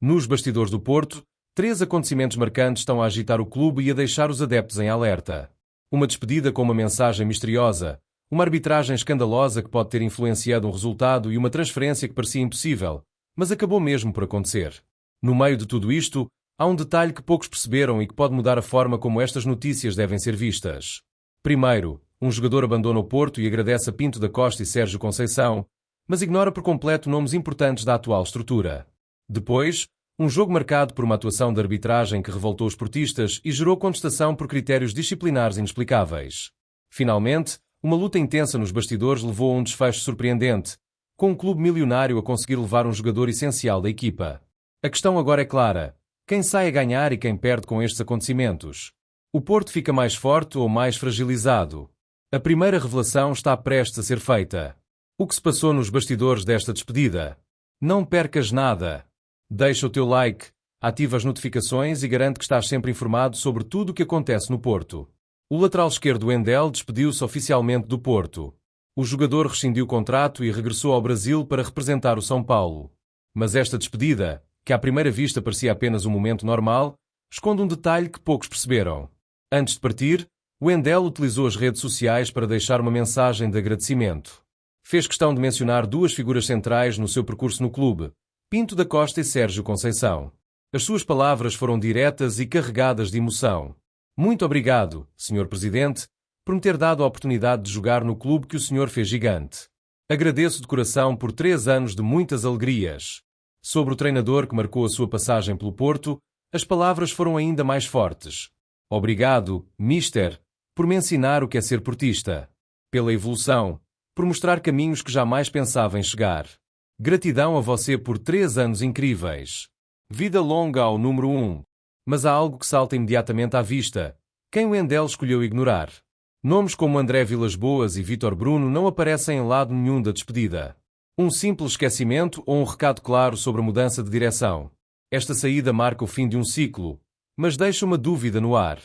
Nos bastidores do Porto, 3 acontecimentos marcantes estão a agitar o clube e a deixar os adeptos em alerta. Uma despedida com uma mensagem misteriosa, uma arbitragem escandalosa que pode ter influenciado um resultado e uma transferência que parecia impossível, mas acabou mesmo por acontecer. No meio de tudo isto, há um detalhe que poucos perceberam e que pode mudar a forma como estas notícias devem ser vistas. Primeiro, um jogador abandona o Porto e agradece a Pinto da Costa e Sérgio Conceição, mas ignora por completo nomes importantes da atual estrutura. Depois, um jogo marcado por uma atuação de arbitragem que revoltou os portistas e gerou contestação por critérios disciplinares inexplicáveis. Finalmente, uma luta intensa nos bastidores levou a um desfecho surpreendente, com um clube milionário a conseguir levar um jogador essencial da equipa. A questão agora é clara: quem sai a ganhar e quem perde com estes acontecimentos? O Porto fica mais forte ou mais fragilizado? A primeira revelação está prestes a ser feita. O que se passou nos bastidores desta despedida? Não percas nada. Deixa o teu like, ativa as notificações e garante que estás sempre informado sobre tudo o que acontece no Porto. O lateral esquerdo Wendel despediu-se oficialmente do Porto. O jogador rescindiu o contrato e regressou ao Brasil para representar o São Paulo. Mas esta despedida, que à primeira vista parecia apenas um momento normal, esconde um detalhe que poucos perceberam. Antes de partir, Wendel utilizou as redes sociais para deixar uma mensagem de agradecimento. Fez questão de mencionar 2 figuras centrais no seu percurso no clube, Pinto da Costa e Sérgio Conceição. As suas palavras foram diretas e carregadas de emoção. Muito obrigado, Sr. Presidente, por me ter dado a oportunidade de jogar no clube que o senhor fez gigante. Agradeço de coração por 3 anos de muitas alegrias. Sobre o treinador que marcou a sua passagem pelo Porto, as palavras foram ainda mais fortes. Obrigado, Mister, por me ensinar o que é ser portista. Pela evolução, por mostrar caminhos que jamais pensava em chegar. Gratidão a você por 3 anos incríveis. Vida longa ao número 1. Mas há algo que salta imediatamente à vista. Quem o Wendel escolheu ignorar? Nomes como André Vilas-Boas e Vítor Bruno não aparecem em lado nenhum da despedida. Um simples esquecimento ou um recado claro sobre a mudança de direção? Esta saída marca o fim de um ciclo, mas deixa uma dúvida no ar.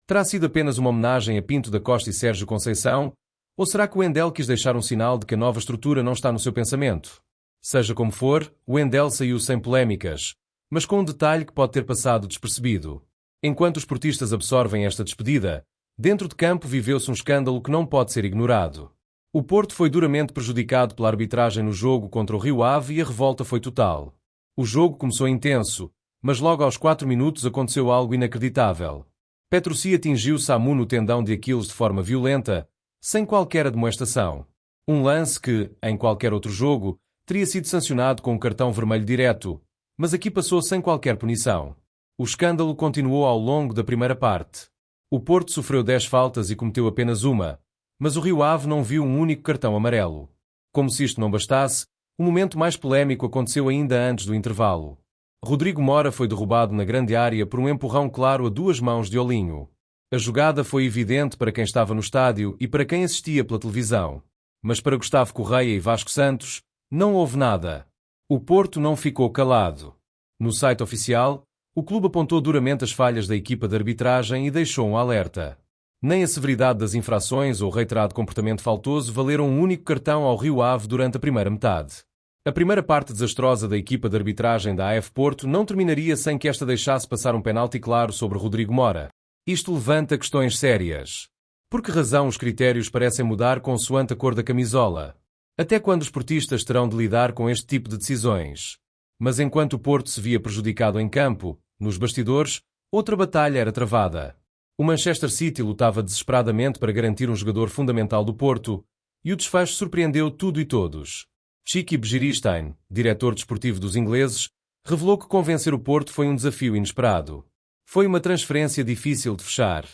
Terá sido apenas uma homenagem a Pinto da Costa e Sérgio Conceição? Ou será que o Wendel quis deixar um sinal de que a nova estrutura não está no seu pensamento? Seja como for, o Wendel saiu sem polémicas, mas com um detalhe que pode ter passado despercebido. Enquanto os portistas absorvem esta despedida, dentro de campo viveu-se um escândalo que não pode ser ignorado. O Porto foi duramente prejudicado pela arbitragem no jogo contra o Rio Ave e a revolta foi total. O jogo começou intenso, mas logo aos 4 minutos aconteceu algo inacreditável. Petrucci atingiu Samu no tendão de Aquiles de forma violenta, sem qualquer admoestação. Um lance que, em qualquer outro jogo, teria sido sancionado com um cartão vermelho direto, mas aqui passou sem qualquer punição. O escândalo continuou ao longo da primeira parte. O Porto sofreu 10 faltas e cometeu apenas uma, mas o Rio Ave não viu um único cartão amarelo. Como se isto não bastasse, o momento mais polémico aconteceu ainda antes do intervalo. Rodrigo Mora foi derrubado na grande área por um empurrão claro a 2 mãos de Olinho. A jogada foi evidente para quem estava no estádio e para quem assistia pela televisão. Mas para Gustavo Correia e Vasco Santos, não houve nada. O Porto não ficou calado. No site oficial, o clube apontou duramente as falhas da equipa de arbitragem e deixou um alerta. Nem a severidade das infrações ou o reiterado comportamento faltoso valeram um único cartão ao Rio Ave durante a primeira metade. A primeira parte desastrosa da equipa de arbitragem da AF Porto não terminaria sem que esta deixasse passar um penalti claro sobre Rodrigo Mora. Isto levanta questões sérias. Por que razão os critérios parecem mudar consoante a cor da camisola? Até quando os portistas terão de lidar com este tipo de decisões? Mas enquanto o Porto se via prejudicado em campo, nos bastidores, outra batalha era travada. O Manchester City lutava desesperadamente para garantir um jogador fundamental do Porto, e o desfecho surpreendeu tudo e todos. Chiqui Begiristain, diretor desportivo dos ingleses, revelou que convencer o Porto foi um desafio inesperado. Foi uma transferência difícil de fechar.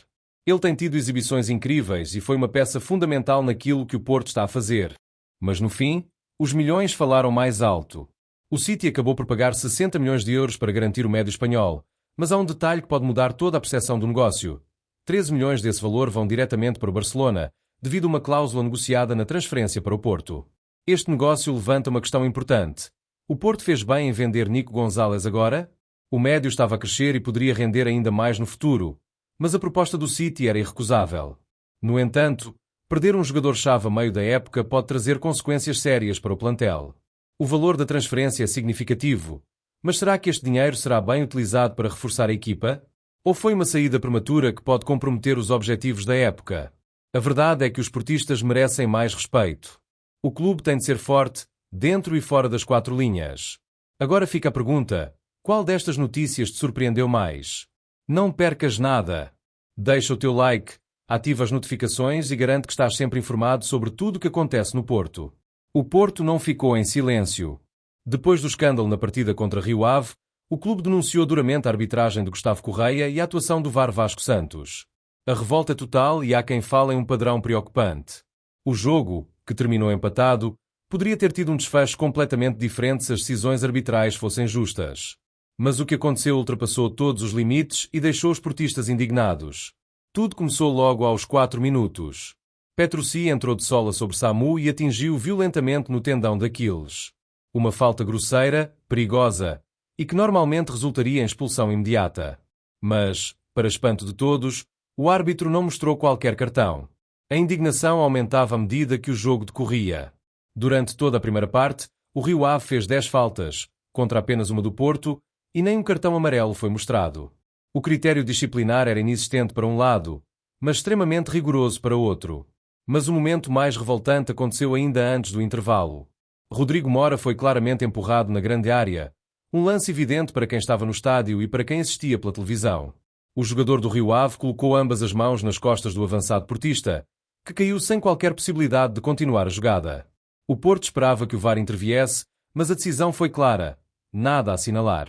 Ele tem tido exibições incríveis e foi uma peça fundamental naquilo que o Porto está a fazer. Mas no fim, os milhões falaram mais alto. O City acabou por pagar 60 milhões de euros para garantir o médio espanhol, mas há um detalhe que pode mudar toda a percepção do negócio. 13 milhões desse valor vão diretamente para o Barcelona, devido a uma cláusula negociada na transferência para o Porto. Este negócio levanta uma questão importante. O Porto fez bem em vender Nico Gonzalez agora? O médio estava a crescer e poderia render ainda mais no futuro, mas a proposta do City era irrecusável. No entanto, perder um jogador-chave a meio da época pode trazer consequências sérias para o plantel. O valor da transferência é significativo. Mas será que este dinheiro será bem utilizado para reforçar a equipa? Ou foi uma saída prematura que pode comprometer os objetivos da época? A verdade é que os portistas merecem mais respeito. O clube tem de ser forte, dentro e fora das quatro linhas. Agora fica a pergunta: qual destas notícias te surpreendeu mais? Não percas nada. Deixa o teu like, ativa as notificações e garante que estás sempre informado sobre tudo o que acontece no Porto. O Porto não ficou em silêncio. Depois do escândalo na partida contra Rio Ave, o clube denunciou duramente a arbitragem de Gustavo Correia e a atuação do VAR Vasco Santos. A revolta é total e há quem fale em um padrão preocupante. O jogo, que terminou empatado, poderia ter tido um desfecho completamente diferente se as decisões arbitrais fossem justas. Mas o que aconteceu ultrapassou todos os limites e deixou os portistas indignados. Tudo começou logo aos 4 minutos. Petrucci entrou de sola sobre Samu e atingiu violentamente no tendão de Aquiles. Uma falta grosseira, perigosa, e que normalmente resultaria em expulsão imediata. Mas, para espanto de todos, o árbitro não mostrou qualquer cartão. A indignação aumentava à medida que o jogo decorria. Durante toda a primeira parte, o Rio Ave fez 10 faltas, contra apenas uma do Porto, e nem um cartão amarelo foi mostrado. O critério disciplinar era inexistente para um lado, mas extremamente rigoroso para outro. Mas o momento mais revoltante aconteceu ainda antes do intervalo. Rodrigo Mora foi claramente empurrado na grande área, um lance evidente para quem estava no estádio e para quem assistia pela televisão. O jogador do Rio Ave colocou ambas as mãos nas costas do avançado portista, que caiu sem qualquer possibilidade de continuar a jogada. O Porto esperava que o VAR interviesse, mas a decisão foi clara: nada a assinalar.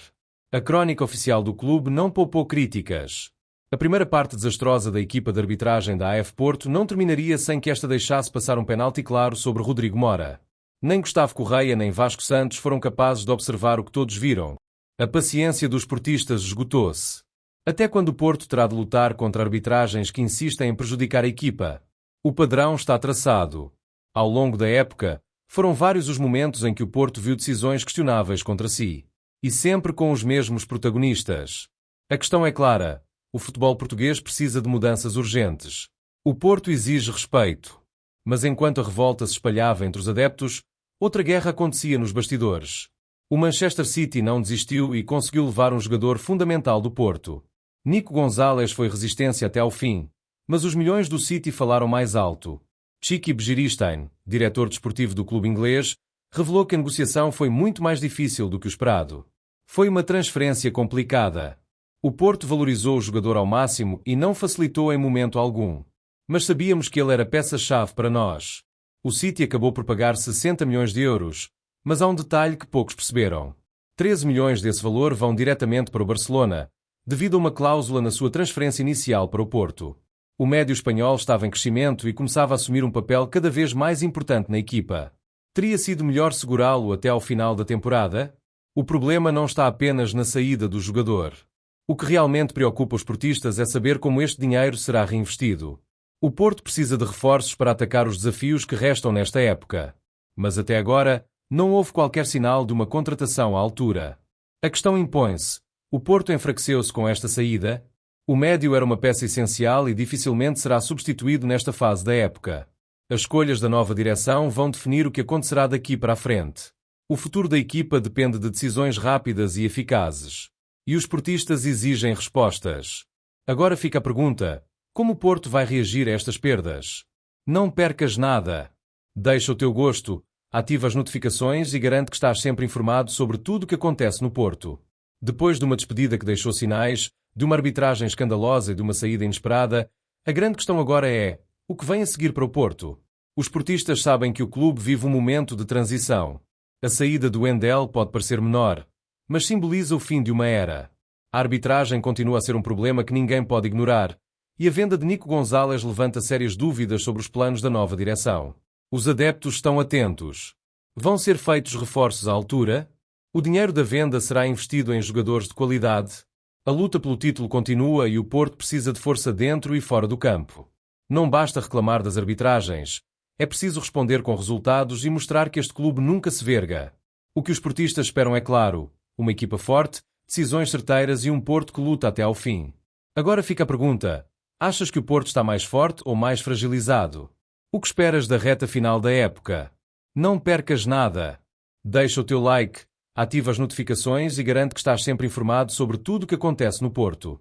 A crónica oficial do clube não poupou críticas. A primeira parte desastrosa da equipa de arbitragem da AF Porto não terminaria sem que esta deixasse passar um penalti claro sobre Rodrigo Mora. Nem Gustavo Correia nem Vasco Santos foram capazes de observar o que todos viram. A paciência dos portistas esgotou-se. Até quando o Porto terá de lutar contra arbitragens que insistem em prejudicar a equipa? O padrão está traçado. Ao longo da época, foram vários os momentos em que o Porto viu decisões questionáveis contra si. E sempre com os mesmos protagonistas. A questão é clara: o futebol português precisa de mudanças urgentes. O Porto exige respeito. Mas enquanto a revolta se espalhava entre os adeptos, outra guerra acontecia nos bastidores. O Manchester City não desistiu e conseguiu levar um jogador fundamental do Porto. Nico Gonzalez foi resistência até ao fim, mas os milhões do City falaram mais alto. Txiki Begiristain, diretor desportivo do clube inglês, revelou que a negociação foi muito mais difícil do que o esperado. Foi uma transferência complicada. O Porto valorizou o jogador ao máximo e não facilitou em momento algum. Mas sabíamos que ele era peça-chave para nós. O City acabou por pagar 60 milhões de euros, mas há um detalhe que poucos perceberam. 13 milhões desse valor vão diretamente para o Barcelona, devido a uma cláusula na sua transferência inicial para o Porto. O médio espanhol estava em crescimento e começava a assumir um papel cada vez mais importante na equipa. Teria sido melhor segurá-lo até ao final da temporada? O problema não está apenas na saída do jogador. O que realmente preocupa os portistas é saber como este dinheiro será reinvestido. O Porto precisa de reforços para atacar os desafios que restam nesta época. Mas até agora, não houve qualquer sinal de uma contratação à altura. A questão impõe-se: o Porto enfraqueceu-se com esta saída? O médio era uma peça essencial e dificilmente será substituído nesta fase da época. As escolhas da nova direção vão definir o que acontecerá daqui para a frente. O futuro da equipa depende de decisões rápidas e eficazes. E os portistas exigem respostas. Agora fica a pergunta: como o Porto vai reagir a estas perdas? Não percas nada. Deixa o teu gosto, ativa as notificações e garante que estás sempre informado sobre tudo o que acontece no Porto. Depois de uma despedida que deixou sinais, de uma arbitragem escandalosa e de uma saída inesperada, a grande questão agora é: o que vem a seguir para o Porto? Os portistas sabem que o clube vive um momento de transição. A saída do Wendel pode parecer menor, mas simboliza o fim de uma era. A arbitragem continua a ser um problema que ninguém pode ignorar, e a venda de Nico Gonzalez levanta sérias dúvidas sobre os planos da nova direção. Os adeptos estão atentos. Vão ser feitos reforços à altura? O dinheiro da venda será investido em jogadores de qualidade? A luta pelo título continua e o Porto precisa de força dentro e fora do campo. Não basta reclamar das arbitragens. É preciso responder com resultados e mostrar que este clube nunca se verga. O que os portistas esperam é claro: uma equipa forte, decisões certeiras e um Porto que luta até ao fim. Agora fica a pergunta: achas que o Porto está mais forte ou mais fragilizado? O que esperas da reta final da época? Não percas nada. Deixa o teu like, Ativa as notificações e garante que estás sempre informado sobre tudo o que acontece no Porto.